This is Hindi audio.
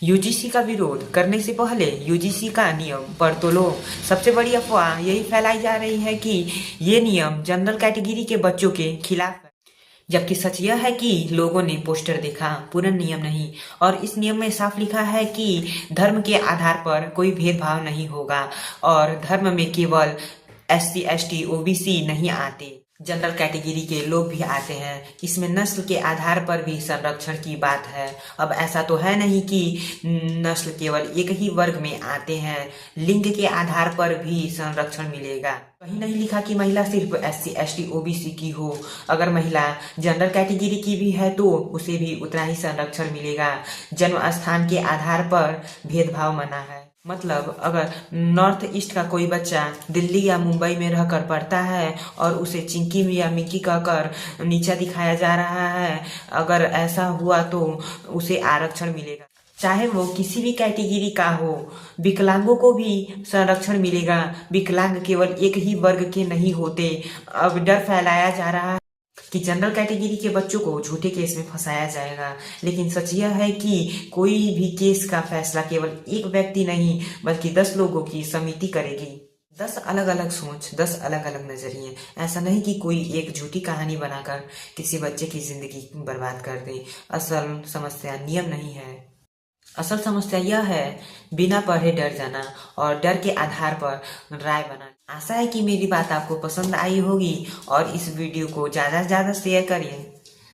यूजीसी का विरोध करने से पहले यूजीसी का नियम पढ़ तो लो। सबसे बड़ी अफवाह यही फैलाई जा रही है कि ये नियम जनरल कैटेगरी के बच्चों के खिलाफ है, जबकि सच यह है कि लोगों ने पोस्टर देखा, पूरा नियम नहीं। और इस नियम में साफ लिखा है कि धर्म के आधार पर कोई भेदभाव नहीं होगा और धर्म में केवल एससी, एसटी, ओबीसी नहीं आते, जनरल कैटेगरी के लोग भी आते हैं। इसमें नस्ल के आधार पर भी संरक्षण की बात है। अब ऐसा तो है नहीं कि नस्ल केवल एक ही वर्ग में आते हैं, लिंग के आधार पर भी संरक्षण मिलेगा। कहीं नहीं लिखा कि महिला सिर्फ एससी, एसटी, ओबीसी की हो। अगर महिला जनरल कैटेगरी की भी है तो उसे भी उतना ही संरक्षण मिलेगा। जन्म स्थान के आधार पर भेदभाव मना है। मतलब अगर नॉर्थ ईस्ट का कोई बच्चा दिल्ली या मुंबई में रहकर पढ़ता है और उसे चिंकी या मिकी कहकर नीचा दिखाया जा रहा है, अगर ऐसा हुआ तो उसे आरक्षण मिलेगा, चाहे वो किसी भी कैटेगरी का हो। विकलांगों को भी संरक्षण मिलेगा। विकलांग केवल एक ही वर्ग के नहीं होते। अब डर फैलाया जा रहा है कि जनरल कैटेगरी के बच्चों को झूठे केस में फंसाया जाएगा, लेकिन सच यह है कि कोई भी केस का फैसला केवल एक व्यक्ति नहीं बल्कि 10 लोगों की समिति करेगी। 10 अलग अलग सोच, 10 अलग अलग नजरिए। ऐसा नहीं कि कोई एक झूठी कहानी बनाकर किसी बच्चे की जिंदगी बर्बाद कर दे। असल समस्या नियम नहीं है, असल समस्या यह है बिना पढ़े डर जाना और डर के आधार पर राय बनाना। आशा है कि मेरी बात आपको पसंद आई होगी और इस वीडियो को ज्यादा से ज्यादा शेयर करिए।